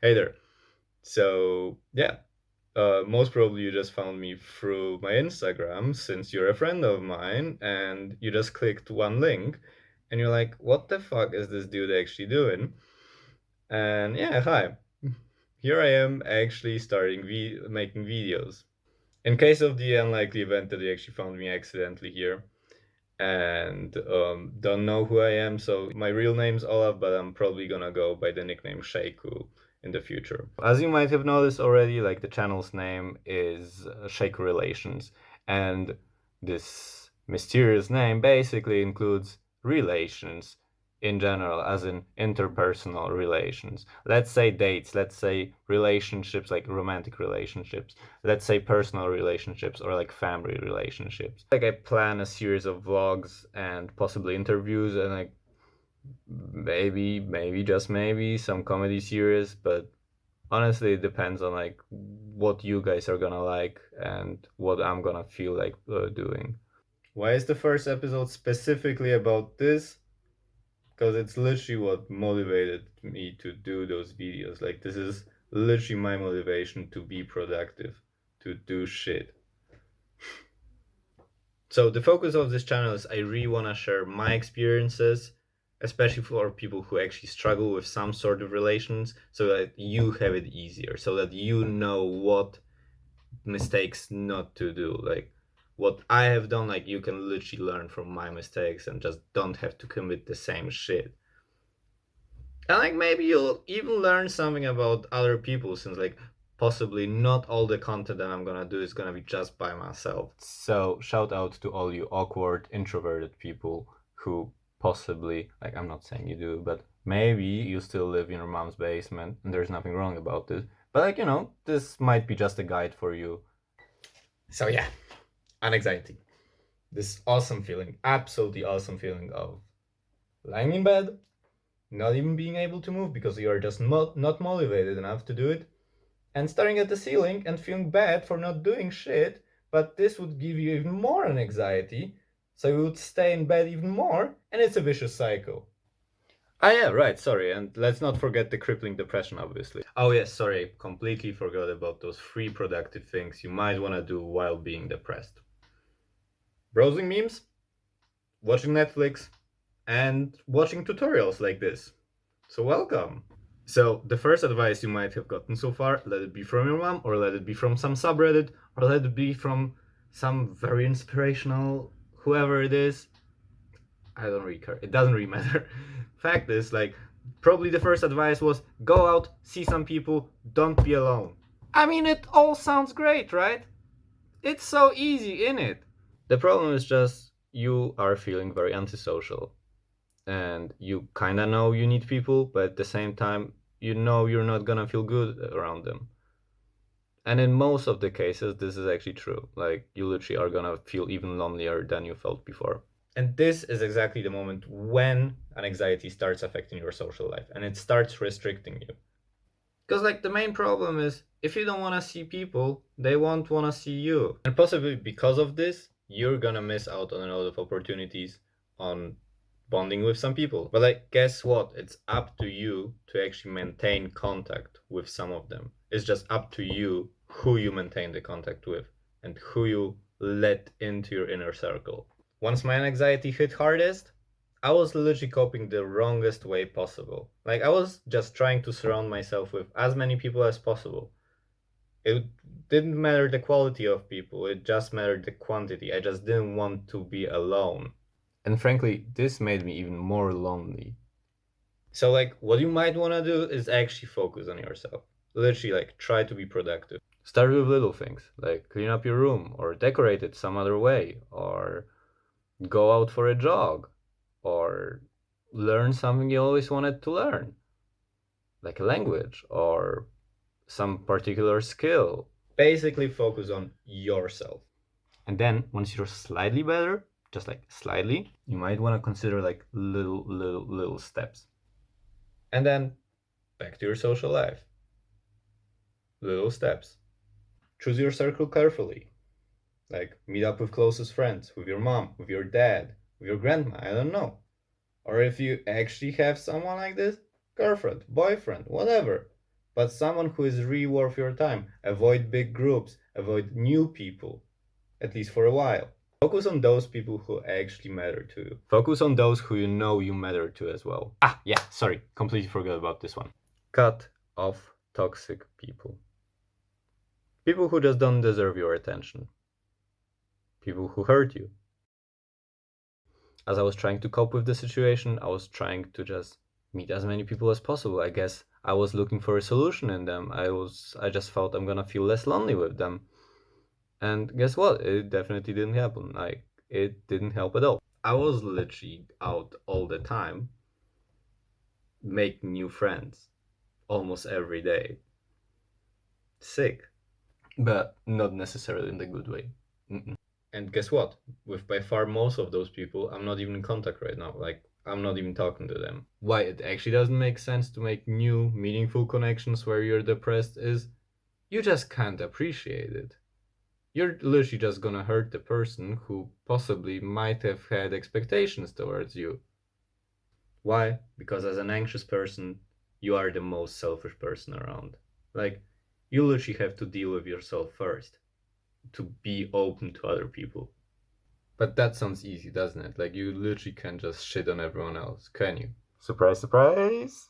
Hey there. So, yeah, most probably you just found me through my Instagram since you're a friend of mine and you just clicked one link and you're like, what the fuck is this dude actually doing? And yeah, hi. Here I am actually starting making videos. In case of the unlikely event that you actually found me accidentally here and don't know who I am, so my real name's Olaf, but I'm probably gonna go by the nickname Sheiku in the future. As you might have noticed already, like the channel's name is Sheiku Relations, and this mysterious name basically includes relations in general, as in interpersonal relations. Let's say dates, let's say relationships, like romantic relationships, let's say personal relationships or like family relationships. Like I plan a series of vlogs and possibly interviews and like maybe just maybe some comedy series, but honestly it depends on like what you guys are gonna like and what I'm gonna feel like doing. Why is the first episode specifically about this? Because it's literally what motivated me to do those videos. Like this is literally my motivation to be productive, to do shit. So the focus of this channel is I really want to share my experiences, especially for people who actually struggle with some sort of relations, so that you have it easier, so that you know what mistakes not to do. Like what I have done, like you can literally learn from my mistakes and just don't have to commit the same shit. And like maybe you'll even learn something about other people since like possibly not all the content that I'm gonna do is gonna be just by myself. So shout out to all you awkward introverted people who possibly, like I'm not saying you do, but maybe you still live in your mom's basement and there's nothing wrong about this. But like, this might be just a guide for you. So yeah, anxiety. This awesome feeling, absolutely awesome feeling of lying in bed, not even being able to move because you are just not motivated enough to do it, and staring at the ceiling and feeling bad for not doing shit, but this would give you even more anxiety, so you would stay in bed even more, and it's a vicious cycle. Ah, yeah, right, sorry, and let's not forget the crippling depression, obviously. Oh, yes, sorry, completely forgot about those three productive things you might want to do while being depressed: browsing memes, watching Netflix, and watching tutorials like this. So, welcome. So, the first advice you might have gotten so far, let it be from your mom, or let it be from some subreddit, or let it be from some very inspirational whoever it is. I don't really care. It doesn't really matter. Fact is, like, probably the first advice was go out, see some people, don't be alone. I mean, it all sounds great, right? It's so easy, in it. The problem is just you are feeling very antisocial and you kind of know you need people, but at the same time, you know you're not gonna feel good around them. And in most of the cases, this is actually true. Like, you literally are gonna feel even lonelier than you felt before. And this is exactly the moment when an anxiety starts affecting your social life and it starts restricting you. Because, like, the main problem is if you don't wanna see people, they won't wanna see you. And possibly because of this, you're gonna miss out on a lot of opportunities on bonding with some people. But like, guess what? It's up to you to actually maintain contact with some of them. It's just up to you who you maintain the contact with and who you let into your inner circle. Once my anxiety hit hardest, I was literally coping the wrongest way possible. Like, I was just trying to surround myself with as many people as possible. It didn't matter the quality of people, it just mattered the quantity. I just didn't want to be alone. And frankly, this made me even more lonely. So, like, what you might want to do is actually focus on yourself. Literally, like, try to be productive. Start with little things, like clean up your room, or decorate it some other way, or go out for a jog, or learn something you always wanted to learn, like a language or some particular skill. Basically, focus on yourself. And then, once you're slightly better, just like slightly, you might want to consider like little steps. And then back to your social life. Little steps. Choose your circle carefully. Like meet up with closest friends, with your mom, with your dad, with your grandma, I don't know. Or if you actually have someone like this, girlfriend, boyfriend, whatever. but someone who is really worth your time. Avoid big groups, avoid new people, at least for a while. Focus on those people who actually matter to you. Focus on those who you know you matter to as well. Ah, yeah, sorry, completely forgot about this one. Cut off toxic people. People who just don't deserve your attention. People who hurt you. As I was trying to cope with the situation, I was trying to just meet as many people as possible. I guess I was looking for a solution in them. I just felt I'm gonna feel less lonely with them. And guess what? It definitely didn't happen. Like it didn't help at all. I was literally out all the time, making new friends almost every day. Sick. But not necessarily in the good way. Mm-mm. And guess what? With by far most of those people, I'm not even in contact right now. Like, I'm not even talking to them. Why it actually doesn't make sense to make new, meaningful connections where you're depressed is you just can't appreciate it. You're literally just gonna hurt the person who possibly might have had expectations towards you. Why? Because as an anxious person, you are the most selfish person around. Like, you literally have to deal with yourself first to be open to other people. But that sounds easy, doesn't it? Like you literally can't just shit on everyone else, can you? Surprise, surprise.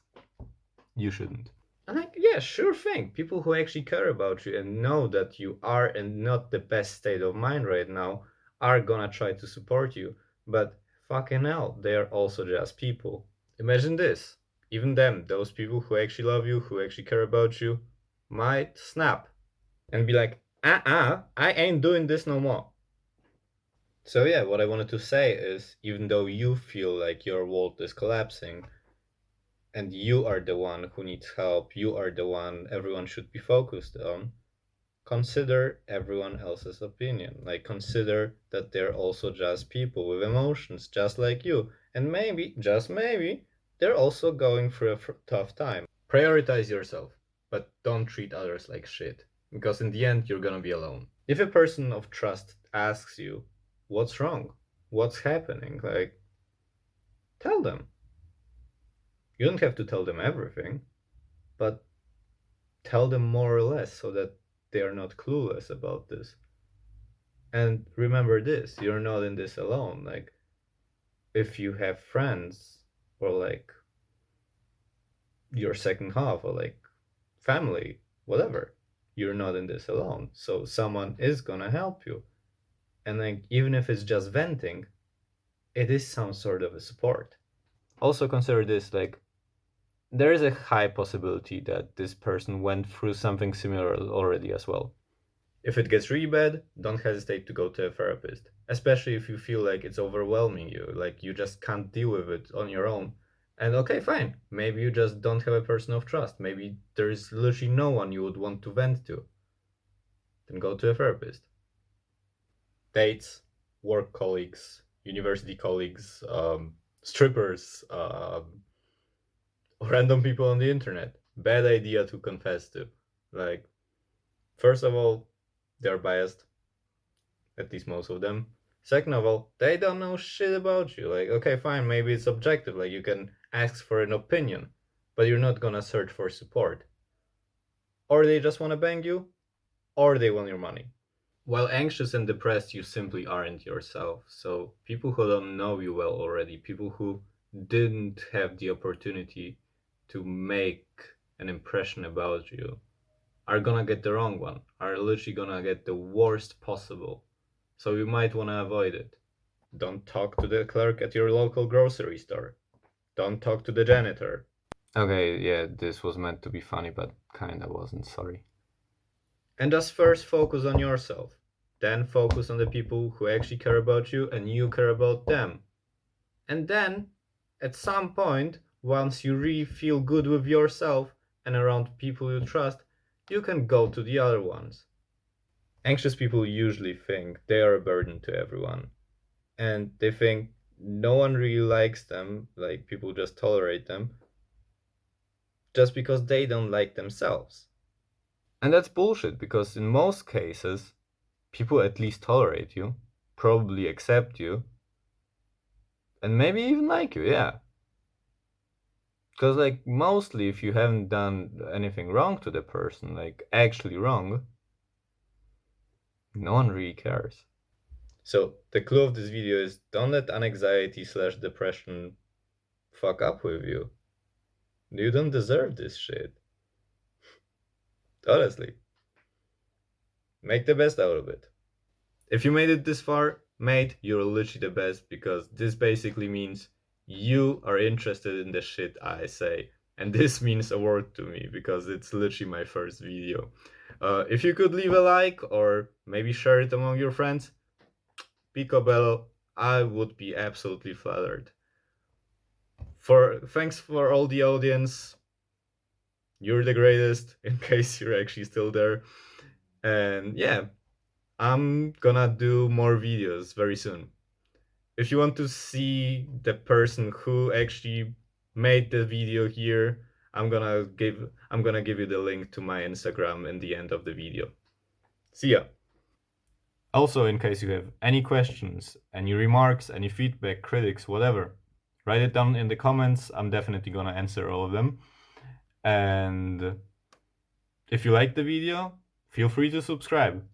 You shouldn't. And like, yeah, sure thing. People who actually care about you and know that you are in not the best state of mind right now are gonna try to support you. But fucking hell, they are also just people. Imagine this. Even them, those people who actually love you, who actually care about you, might snap and be like, I ain't doing this no more. So yeah, what I wanted to say is even though you feel like your world is collapsing and you are the one who needs help, you are the one everyone should be focused on, consider everyone else's opinion. Like consider that they're also just people with emotions just like you. And maybe, just maybe, they're also going through a tough time. Prioritize yourself, but don't treat others like shit. Because in the end, you're gonna be alone. If a person of trust asks you, what's wrong? What's happening? Like, tell them. You don't have to tell them everything, but tell them more or less so that they are not clueless about this. And remember this, you're not in this alone. Like, if you have friends or like your second half or like family, whatever, you're not in this alone. So someone is gonna help you. And like, even if it's just venting, it is some sort of a support. Also consider this like there is a high possibility that this person went through something similar already as well. If it gets really bad, don't hesitate to go to a therapist, especially if you feel like it's overwhelming you, like you just can't deal with it on your own. And okay, fine, maybe you just don't have a person of trust. Maybe there's literally no one you would want to vent to. Then go to a therapist. Dates, work colleagues, university colleagues, strippers, random people on the internet. Bad idea to confess to. Like, first of all, they're biased, at least most of them. Second of all, they don't know shit about you. Like, okay, fine, maybe it's objective, like you can ask for an opinion, but you're not gonna search for support. Or they just wanna bang you, or they want your money. While anxious and depressed, you simply aren't yourself. So, people who don't know you well already, people who didn't have the opportunity to make an impression about you, are gonna get the wrong one, are literally gonna get the worst possible. So, you might wanna avoid it. Don't talk to the clerk at your local grocery store. Don't talk to the janitor. Okay, yeah, this was meant to be funny, but kinda wasn't, sorry. And just first focus on yourself. Then focus on the people who actually care about you and you care about them. And then, at some point, once you really feel good with yourself and around people you trust, you can go to the other ones. Anxious people usually think they are a burden to everyone. And they think no one really likes them, like people just tolerate them, just because they don't like themselves. And that's bullshit because in most cases, people at least tolerate you, probably accept you, and maybe even like you, yeah. Because, like, mostly if you haven't done anything wrong to the person, like, actually wrong, no one really cares. So, the clue of this video is don't let anxiety/depression fuck up with you. You don't deserve this shit. Honestly. Make the best out of it. If you made it this far, mate, you're literally the best because this basically means you are interested in the shit I say. And this means a word to me because it's literally my first video. If you could leave a like or maybe share it among your friends, picobello, I would be absolutely flattered. Thanks for all the audience. You're the greatest, in case you're actually still there. And yeah, I'm gonna do more videos very soon. If you want to see the person who actually made the video here, I'm gonna give you the link to my Instagram in the end of the video. See ya. Also, in case you have any questions, any remarks, any feedback, critics, whatever, write it down in the comments. I'm definitely gonna answer all of them. And if you like the video, feel free to subscribe.